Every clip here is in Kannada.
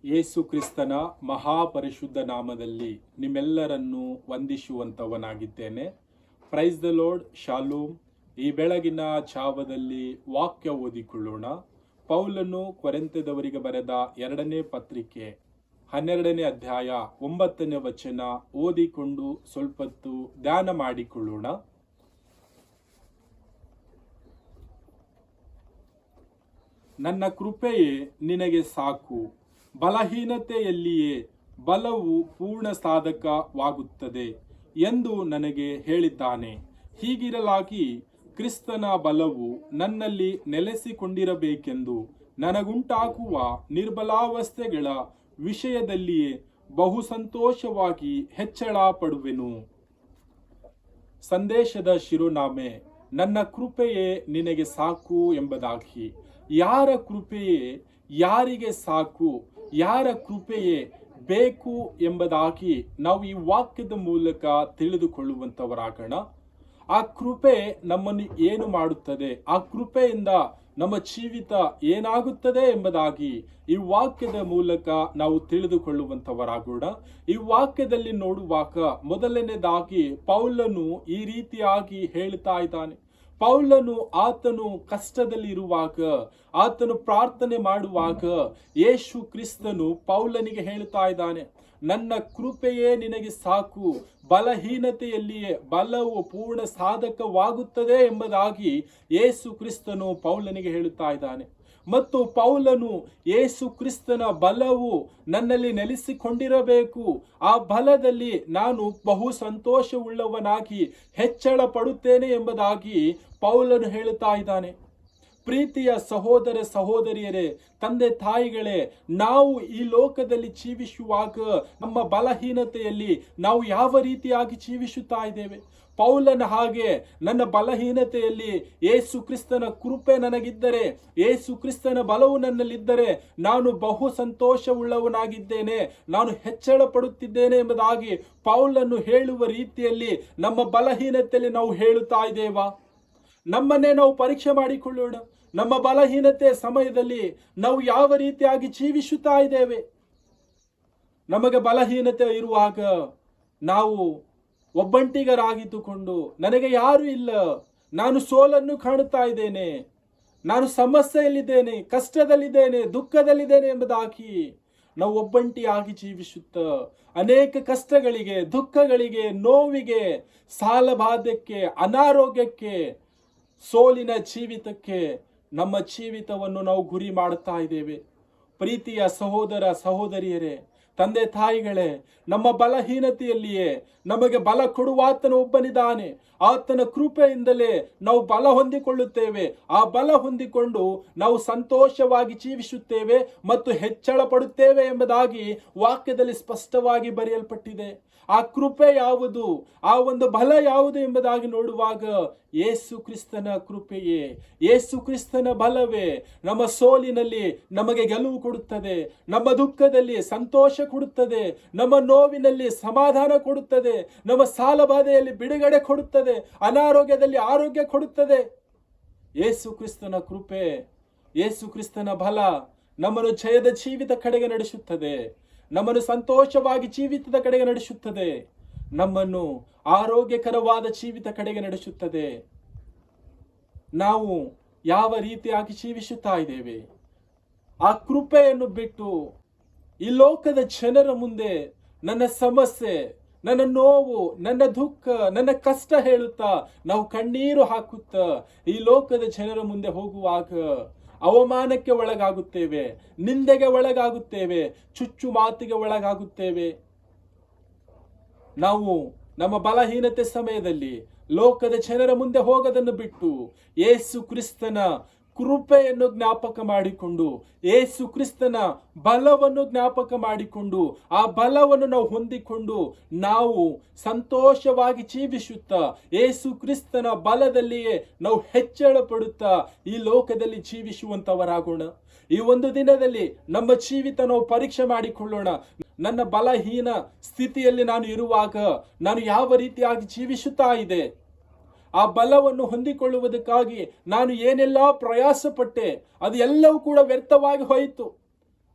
ಯೇಸು ಕ್ರಿಸ್ತನ ಮಹಾಪರಿಶುದ್ಧ ನಾಮದಲ್ಲಿ ನಿಮ್ಮೆಲ್ಲರನ್ನೂ ವಂದಿಸುವಂತವನಾಗಿದ್ದೇನೆ. Praise the Lord, shalom. ಈ ಬೆಳಗಿನ ಛಾವದಲ್ಲಿ ವಾಕ್ಯ ಓದಿಕೊಳ್ಳೋಣ. ಪೌಲನು ಕೊರಿಂಥದವರಿಗೆ ಬರೆದ 2ನೇ ಪತ್ರಿಕೆ 12ನೇ ಅಧ್ಯಾಯ 9ನೇ ವಚನ ಓದಿಕೊಂಡು ಸ್ವಲ್ಪತ್ತು ಧ್ಯಾನ ಮಾಡಿಕೊಳ್ಳೋಣ. ನನ್ನ ಕೃಪೆಯೇ ನಿನಗೆ ಸಾಕು, ಬಲಹೀನತೆಯಲ್ಲಿಯೇ ಬಲವು ಪೂರ್ಣ ಸಾಧಕವಾಗುತ್ತದೆ ಎಂದು ನನಗೆ ಹೇಳಿದ್ದಾನೆ. ಹೀಗಿರಲಾಗಿ ಕ್ರಿಸ್ತನ ಬಲವು ನನ್ನಲ್ಲಿ ನೆಲೆಸಿಕೊಂಡಿರಬೇಕೆಂದು ನನಗುಂಟಾಗುವ ನಿರ್ಬಲಾವಸ್ಥೆಗಳ ವಿಷಯದಲ್ಲಿಯೇ ಬಹು ಸಂತೋಷವಾಗಿ ಹೆಚ್ಚಳ ಪಡುವೆನು. ಸಂದೇಶದ ಶಿರೋನಾಮೆ ನನ್ನ ಕೃಪೆಯೇ ನಿನಗೆ ಸಾಕು ಎಂಬುದಾಗಿ. ಯಾರ ಕೃಪೆಯೇ ಯಾರಿಗೆ ಸಾಕು, ಯಾರ ಕೃಪೆಯೇ ಬೇಕು ಎಂಬುದಾಗಿ ನಾವು ಈ ವಾಕ್ಯದ ಮೂಲಕ ತಿಳಿದುಕೊಳ್ಳುವಂತವರಾಗೋಣ. ಆ ಕೃಪೆ ನಮ್ಮನ್ನು ಏನು ಮಾಡುತ್ತದೆ, ಆ ಕೃಪೆಯಿಂದ ನಮ್ಮ ಜೀವಿತ ಏನಾಗುತ್ತದೆ ಎಂಬುದಾಗಿ ಈ ವಾಕ್ಯದ ಮೂಲಕ ನಾವು ತಿಳಿದುಕೊಳ್ಳುವಂತವರಾಗೋಣ. ಈ ವಾಕ್ಯದಲ್ಲಿ ನೋಡುವಾಗ ಮೊದಲನೇದಾಗಿ ಪೌಲನು ಈ ರೀತಿಯಾಗಿ ಹೇಳ್ತಾ ಇದ್ದಾನೆ. ಪೌಲನು ಆತನು ಕಷ್ಟದಲ್ಲಿ ಇರುವಾಗ, ಆತನು ಪ್ರಾರ್ಥನೆ ಮಾಡುವಾಗ ಯೇಸು ಕ್ರಿಸ್ತನು ಪೌಲನಿಗೆ ಹೇಳ್ತಾ ಇದ್ದಾನೆ, ನನ್ನ ಕೃಪೆಯೇ ನಿನಗೆ ಸಾಕು, ಬಲಹೀನತೆಯಲ್ಲಿಯೇ ಬಲವು ಪೂರ್ಣ ಸಾಧಕವಾಗುತ್ತದೆ ಎಂಬುದಾಗಿ ಯೇಸು ಕ್ರಿಸ್ತನು ಪೌಲನಿಗೆ ಹೇಳುತ್ತಾ ಇದ್ದಾನೆ. ಮತ್ತು ಪೌಲನು ಯೇಸು ಕ್ರಿಸ್ತನ ಬಲವು ನನ್ನಲ್ಲಿ ನೆಲೆಸಿಕೊಂಡಿರಬೇಕು, ಆ ಬಲದಲ್ಲಿ ನಾನು ಬಹು ಸಂತೋಷವುಳ್ಳವನಾಗಿ ಹೆಚ್ಚಳ ಪಡುತ್ತೇನೆ ಎಂಬುದಾಗಿ ಪೌಲನು ಹೇಳುತ್ತಾ ಇದ್ದಾನೆ. ಪ್ರೀತಿಯ ಸಹೋದರ ಸಹೋದರಿಯರೇ, ತಂದೆ ತಾಯಿಗಳೇ, ನಾವು ಈ ಲೋಕದಲ್ಲಿ ಜೀವಿಸುವಾಗ ನಮ್ಮ ಬಲಹೀನತೆಯಲ್ಲಿ ನಾವು ಯಾವ ರೀತಿಯಾಗಿ ಜೀವಿಸುತ್ತಾ ಇದ್ದೇವೆ? ಪೌಲನ ಹಾಗೆ ನನ್ನ ಬಲಹೀನತೆಯಲ್ಲಿ ಯೇಸು ಕ್ರಿಸ್ತನ ಕೃಪೆ ನನಗಿದ್ದರೆ, ಯೇಸು ಕ್ರಿಸ್ತನ ಬಲವು ನನ್ನಲ್ಲಿದ್ದರೆ ನಾನು ಬಹು ಸಂತೋಷವುಳ್ಳವನಾಗಿದ್ದೇನೆ, ನಾನು ಹೆಚ್ಚಳ ಪಡುತ್ತಿದ್ದೇನೆ ಎಂಬುದಾಗಿ ಪೌಲನು ಹೇಳುವ ರೀತಿಯಲ್ಲಿ ನಮ್ಮ ಬಲಹೀನತೆಯಲ್ಲಿ ನಾವು ಹೇಳುತ್ತಾ ಇದ್ದೇವಾ? ನಮ್ಮನ್ನೇ ನಾವು ಪರೀಕ್ಷೆ ಮಾಡಿಕೊಳ್ಳೋಣ. ನಮ್ಮ ಬಲಹೀನತೆ ಸಮಯದಲ್ಲಿ ನಾವು ಯಾವ ರೀತಿಯಾಗಿ ಜೀವಿಸುತ್ತಾ ಇದ್ದೇವೆ? ನಮಗೆ ಬಲಹೀನತೆ ಇರುವಾಗ ನಾವು ಒಬ್ಬಂಟಿಗರಾಗಿದ್ದುಕೊಂಡು ನನಗೆ ಯಾರು ಇಲ್ಲ, ನಾನು ಸೋಲನ್ನು ಕಾಣುತ್ತಾ ಇದ್ದೇನೆ, ನಾನು ಸಮಸ್ಯೆಯಲ್ಲಿದ್ದೇನೆ, ಕಷ್ಟದಲ್ಲಿದ್ದೇನೆ, ದುಃಖದಲ್ಲಿದ್ದೇನೆ ಎಂಬುದಾಗಿ ನಾವು ಒಬ್ಬಂಟಿಯಾಗಿ ಜೀವಿಸುತ್ತ ಅನೇಕ ಕಷ್ಟಗಳಿಗೆ, ದುಃಖಗಳಿಗೆ, ನೋವಿಗೆ, ಸಾಲಬಾಧಕ್ಕೆ, ಅನಾರೋಗ್ಯಕ್ಕೆ, ಸೋಲಿನ ಜೀವಿತಕ್ಕೆ ನಮ್ಮ ಜೀವಿತವನ್ನು ನಾವು ಗುರಿ ಮಾಡುತ್ತಾ ಇದ್ದೇವೆ. ಪ್ರೀತಿಯ ಸಹೋದರ ಸಹೋದರಿಯರೇ, ತಂದೆ ತಾಯಿಗಳೇ, ನಮ್ಮ ಬಲಹೀನತೆಯಲ್ಲಿಯೇ ನಮಗೆ ಬಲ ಕೊಡುವಾತನು ಒಬ್ಬನಿದ್ದಾನೆ. ಆತನ ಕೃಪೆಯಿಂದಲೇ ನಾವು ಬಲ ಹೊಂದಿಕೊಳ್ಳುತ್ತೇವೆ. ಆ ಬಲ ಹೊಂದಿಕೊಂಡು ನಾವು ಸಂತೋಷವಾಗಿ ಜೀವಿಸುತ್ತೇವೆ ಮತ್ತು ಹೆಚ್ಚಳ ಪಡುತ್ತೇವೆ ಎಂಬುದಾಗಿ ವಾಕ್ಯದಲ್ಲಿ ಸ್ಪಷ್ಟವಾಗಿ ಬರೆಯಲ್ಪಟ್ಟಿದೆ. ಆ ಕೃಪೆ ಯಾವುದು, ಆ ಒಂದು ಬಲ ಯಾವುದು ಎಂಬುದಾಗಿ ನೋಡುವಾಗ ಯೇಸು ಕ್ರಿಸ್ತನ ಕೃಪೆಯೇ, ಯೇಸು ಕ್ರಿಸ್ತನ ಬಲವೇ ನಮ್ಮ ಸೋಲಿನಲ್ಲಿ ನಮಗೆ ಗೆಲುವು ಕೊಡುತ್ತದೆ, ನಮ್ಮ ದುಃಖದಲ್ಲಿ ಸಂತೋಷ ಕೊಡುತ್ತದೆ, ನಮ್ಮ ನೋವಿನಲ್ಲಿ ಸಮಾಧಾನ ಕೊಡುತ್ತದೆ, ನಮ್ಮ ಸಾಲಬಾಧೆಯಲ್ಲಿ ಬಿಡುಗಡೆ ಕೊಡುತ್ತದೆ, ಅನಾರೋಗ್ಯದಲ್ಲಿ ಆರೋಗ್ಯ ಕೊಡುತ್ತದೆ. ಯೇಸು ಕ್ರಿಸ್ತನ ಕೃಪೆ, ಯೇಸು ಕ್ರಿಸ್ತನ ಬಲ ನಮ್ಮನ್ನು ಜಯದ ಜೀವಿತ ಕಡೆಗೆ ನಡೆಸುತ್ತದೆ, ನಮ್ಮನ್ನು ಸಂತೋಷವಾಗಿ ಜೀವಿತದ ಕಡೆಗೆ ನಡೆಸುತ್ತದೆ, ನಮ್ಮನ್ನು ಆರೋಗ್ಯಕರವಾದ ಜೀವಿತ ಕಡೆಗೆ ನಡೆಸುತ್ತದೆ. ನಾವು ಯಾವ ರೀತಿಯಾಗಿ ಜೀವಿಸುತ್ತಾ ಇದ್ದೇವೆ? ಆ ಕೃಪೆಯನ್ನು ಬಿಟ್ಟು ಈ ಲೋಕದ ಜನರ ಮುಂದೆ ನನ್ನ ಸಮಸ್ಯೆ, ನನ್ನ ನೋವು, ನನ್ನ ದುಃಖ, ನನ್ನ ಕಷ್ಟ ಹೇಳುತ್ತಾ ನಾವು ಕಣ್ಣೀರು ಹಾಕುತ್ತಾ ಈ ಲೋಕದ ಜನರ ಮುಂದೆ ಹೋಗುವಾಗ ಅವಮಾನಕ್ಕೆ ಒಳಗಾಗುತ್ತೇವೆ, ನಿಂದೆಗೆ ಒಳಗಾಗುತ್ತೇವೆ, ಚುಚ್ಚು ಮಾತಿಗೆ ಒಳಗಾಗುತ್ತೇವೆ. ನಾವು ನಮ್ಮ ಬಲಹೀನತೆ ಸಮಯದಲ್ಲಿ ಲೋಕದ ಜನರ ಮುಂದೆ ಹೋಗೋದನ್ನು ಬಿಟ್ಟು ಯೇಸು ಕ್ರಿಸ್ತನ ಕೃಪೆಯನ್ನು ಜ್ಞಾಪಕ ಮಾಡಿಕೊಂಡು, ಯೇಸು ಕ್ರಿಸ್ತನ ಬಲವನ್ನು ಜ್ಞಾಪಕ ಮಾಡಿಕೊಂಡು, ಆ ಬಲವನ್ನು ನಾವು ಹೊಂದಿಕೊಂಡು ನಾವು ಸಂತೋಷವಾಗಿ ಜೀವಿಸುತ್ತಾ ಯೇಸು ಕ್ರಿಸ್ತನ ಬಲದಲ್ಲಿಯೇ ನಾವು ಹೆಚ್ಚಳ ಪಡುತ್ತಾ ಈ ಲೋಕದಲ್ಲಿ ಜೀವಿಸುವಂತವರಾಗೋಣ. ಈ ಒಂದು ದಿನದಲ್ಲಿ ನಮ್ಮ ಜೀವಿತ ನಾವು ಪರೀಕ್ಷೆ ಮಾಡಿಕೊಳ್ಳೋಣ. ನನ್ನ ಬಲಹೀನ ಸ್ಥಿತಿಯಲ್ಲಿ ನಾನು ಇರುವಾಗ ನಾನು ಯಾವ ರೀತಿಯಾಗಿ ಜೀವಿಸುತ್ತಾ ಇದೆ? ಆ ಬಲವನ್ನು ಹೊಂದಿಕೊಳ್ಳುವುದಕ್ಕಾಗಿ ನಾನು ಏನೆಲ್ಲ ಪ್ರಯಾಸ ಪಟ್ಟೆ, ಅದು ಎಲ್ಲವೂ ಕೂಡ ವ್ಯರ್ಥವಾಗಿ ಹೋಯಿತು.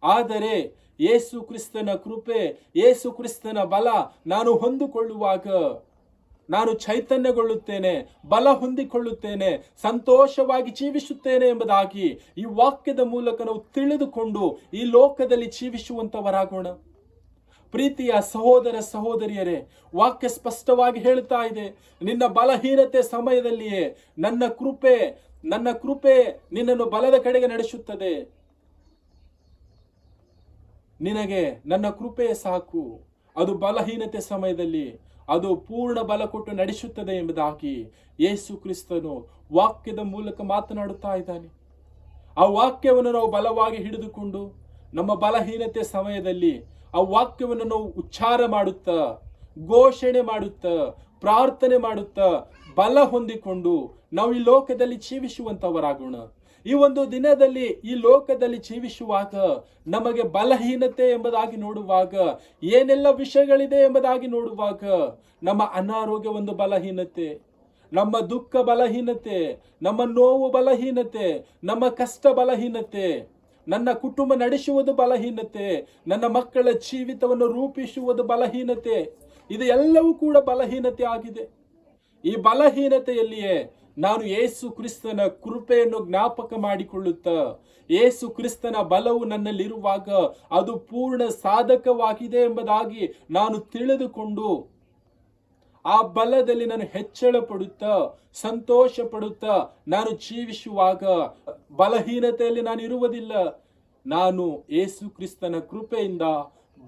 ಆದರೆ ಯೇಸು ಕ್ರಿಸ್ತನ ಕೃಪೆ, ಯೇಸು ಕ್ರಿಸ್ತನ ಬಲ ನಾನು ಹೊಂದಿಕೊಳ್ಳುವಾಗ ನಾನು ಚೈತನ್ಯಗೊಳ್ಳುತ್ತೇನೆ, ಬಲ ಹೊಂದಿಕೊಳ್ಳುತ್ತೇನೆ, ಸಂತೋಷವಾಗಿ ಜೀವಿಸುತ್ತೇನೆ ಎಂಬುದಾಗಿ ಈ ವಾಕ್ಯದ ಮೂಲಕ ನಾವು ತಿಳಿದುಕೊಂಡು ಈ ಲೋಕದಲ್ಲಿ ಜೀವಿಸುವಂತವರಾಗೋಣ. ಪ್ರೀತಿಯ ಸಹೋದರ ಸಹೋದರಿಯರೇ, ವಾಕ್ಯ ಸ್ಪಷ್ಟವಾಗಿ ಹೇಳ್ತಾ ಇದೆ, ನಿನ್ನ ಬಲಹೀನತೆ ಸಮಯದಲ್ಲಿಯೇ ನನ್ನ ಕೃಪೆ ನಿನ್ನನ್ನು ಬಲದ ಕಡೆಗೆ ನಡೆಸುತ್ತದೆ. ನಿನಗೆ ನನ್ನ ಕೃಪೆ ಸಾಕು, ಅದು ಬಲಹೀನತೆ ಸಮಯದಲ್ಲಿ ಅದು ಪೂರ್ಣ ಬಲ ಕೊಟ್ಟು ನಡೆಸುತ್ತದೆ ಎಂಬುದಾಗಿ ಯೇಸು ಕ್ರಿಸ್ತನು ವಾಕ್ಯದ ಮೂಲಕ ಮಾತನಾಡುತ್ತಾ ಇದ್ದಾನೆ. ಆ ವಾಕ್ಯವನ್ನು ನಾವು ಬಲವಾಗಿ ಹಿಡಿದುಕೊಂಡು ನಮ್ಮ ಬಲಹೀನತೆ ಸಮಯದಲ್ಲಿ ಆ ವಾಕ್ಯವನ್ನು ನಾವು ಉಚ್ಚಾರ ಮಾಡುತ್ತಾ, ಘೋಷಣೆ ಮಾಡುತ್ತಾ, ಪ್ರಾರ್ಥನೆ ಮಾಡುತ್ತಾ ಬಲ ಹೊಂದಿಕೊಂಡು ನಾವು ಈ ಲೋಕದಲ್ಲಿ ಜೀವಿಸುವಂತವರಾಗೋಣ. ಈ ಒಂದು ದಿನದಲ್ಲಿ ಈ ಲೋಕದಲ್ಲಿ ಜೀವಿಸುವಾಗ ನಮಗೆ ಬಲಹೀನತೆ ಎಂಬುದಾಗಿ ನೋಡುವಾಗ, ಏನೆಲ್ಲ ವಿಷಯಗಳಿದೆ ಎಂಬುದಾಗಿ ನೋಡುವಾಗ, ನಮ್ಮ ಅನಾರೋಗ್ಯ ಒಂದು ಬಲಹೀನತೆ, ನಮ್ಮ ದುಃಖ ಬಲಹೀನತೆ, ನಮ್ಮ ನೋವು ಬಲಹೀನತೆ, ನಮ್ಮ ಕಷ್ಟ ಬಲಹೀನತೆ, ನನ್ನ ಕುಟುಂಬ ನಡೆಸುವುದು ಬಲಹೀನತೆ, ನನ್ನ ಮಕ್ಕಳ ಜೀವಿತವನ್ನು ರೂಪಿಸುವುದು ಬಲಹೀನತೆ, ಇದು ಎಲ್ಲವೂ ಕೂಡ ಬಲಹೀನತೆ ಆಗಿದೆ. ಈ ಬಲಹೀನತೆಯಲ್ಲಿಯೇ ನಾನು ಯೇಸು ಕ್ರಿಸ್ತನ ಕೃಪೆಯನ್ನು ಜ್ಞಾಪಕ ಮಾಡಿಕೊಳ್ಳುತ್ತಾ, ಯೇಸು ಕ್ರಿಸ್ತನ ಬಲವು ನನ್ನಲ್ಲಿರುವಾಗ ಅದು ಪೂರ್ಣ ಸಾಧಕವಾಗಿದೆ ಎಂಬುದಾಗಿ ನಾನು ತಿಳಿದುಕೊಂಡು ಆ ಬಲದಲ್ಲಿ ನಾನು ಹೆಚ್ಚಳ ಪಡುತ್ತಾ, ಸಂತೋಷ ಪಡುತ್ತಾ ನಾನು ಜೀವಿಸುವಾಗ ಬಲಹೀನತೆಯಲ್ಲಿ ನಾನು ಇರುವುದಿಲ್ಲ. ನಾನು ಯೇಸು ಕ್ರಿಸ್ತನ ಕೃಪೆಯಿಂದ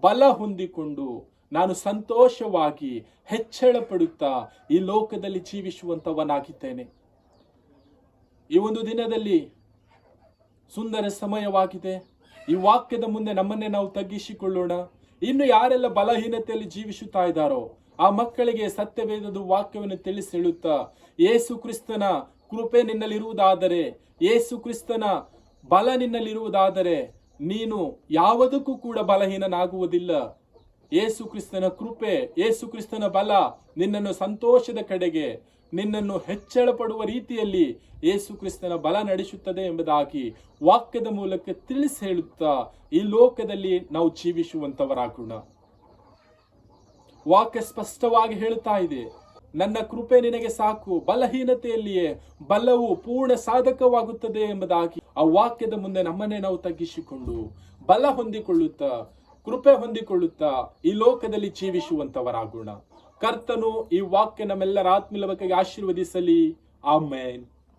ಬಲ ಹೊಂದಿಕೊಂಡು ನಾನು ಸಂತೋಷವಾಗಿ ಹೆಚ್ಚಳ ಪಡುತ್ತಾ ಈ ಲೋಕದಲ್ಲಿ ಜೀವಿಸುವಂತವನಾಗಿದ್ದೇನೆ. ಈ ಒಂದು ದಿನದಲ್ಲಿ ಸುಂದರ ಸಮಯವಾಗಿದೆ. ಈ ವಾಕ್ಯದ ಮುಂದೆ ನಮ್ಮನ್ನೇ ನಾವು ತಗ್ಗಿಸಿಕೊಳ್ಳೋಣ. ಇನ್ನು ಯಾರೆಲ್ಲ ಬಲಹೀನತೆಯಲ್ಲಿ ಜೀವಿಸುತ್ತಾ ಇದ್ದಾರೋ ಆ ಮಕ್ಕಳಿಗೆ ಸತ್ಯವೇದದ ವಾಕ್ಯವನ್ನು ತಿಳಿಸಿ ಹೇಳುತ್ತಾ, ಯೇಸು ಕ್ರಿಸ್ತನ ಕೃಪೆ ನಿನ್ನಲ್ಲಿರುವುದಾದರೆ, ಯೇಸು ಕ್ರಿಸ್ತನ ಬಲ ನಿನ್ನಲ್ಲಿರುವುದಾದರೆ ನೀನು ಯಾವುದಕ್ಕೂ ಕೂಡ ಬಲಹೀನನಾಗುವುದಿಲ್ಲ. ಯೇಸು ಕ್ರಿಸ್ತನ ಕೃಪೆ, ಯೇಸು ಕ್ರಿಸ್ತನ ಬಲ ನಿನ್ನನ್ನು ಸಂತೋಷದ ಕಡೆಗೆ, ನಿನ್ನನ್ನು ಹೆಚ್ಚಳ ಪಡುವ ರೀತಿಯಲ್ಲಿ ಯೇಸು ಕ್ರಿಸ್ತನ ಬಲ ನಡೆಸುತ್ತದೆ ಎಂಬುದಾಗಿ ವಾಕ್ಯದ ಮೂಲಕ ತಿಳಿಸಿ ಹೇಳುತ್ತಾ ಈ ಲೋಕದಲ್ಲಿ ನಾವು ಜೀವಿಸುವಂತವರಾಗೋಣ. ವಾಕ್ಯ ಸ್ಪಷ್ಟವಾಗಿ ಹೇಳ್ತಾ ಇದೆ, ನನ್ನ ಕೃಪೆ ನಿನಗೆ ಸಾಕು, ಬಲಹೀನತೆಯಲ್ಲಿಯೇ ಬಲವು ಪೂರ್ಣ ಸಾಧಕವಾಗುತ್ತದೆ ಎಂಬುದಾಗಿ ಆ ವಾಕ್ಯದ ಮುಂದೆ ನಮ್ಮನ್ನೇ ನಾವು ತಗ್ಗಿಸಿಕೊಂಡು ಬಲ ಹೊಂದಿಕೊಳ್ಳುತ್ತಾ, ಕೃಪೆ ಹೊಂದಿಕೊಳ್ಳುತ್ತಾ ಈ ಲೋಕದಲ್ಲಿ ಜೀವಿಸುವಂತವರಾಗೋಣ. ಕರ್ತನು ಈ ವಾಕ್ಯ ನಮ್ಮೆಲ್ಲರ ಆತ್ಮೀಯ ಬಗ್ಗೆ ಆಶೀರ್ವದಿಸಲಿ. ಆಮೇನ್.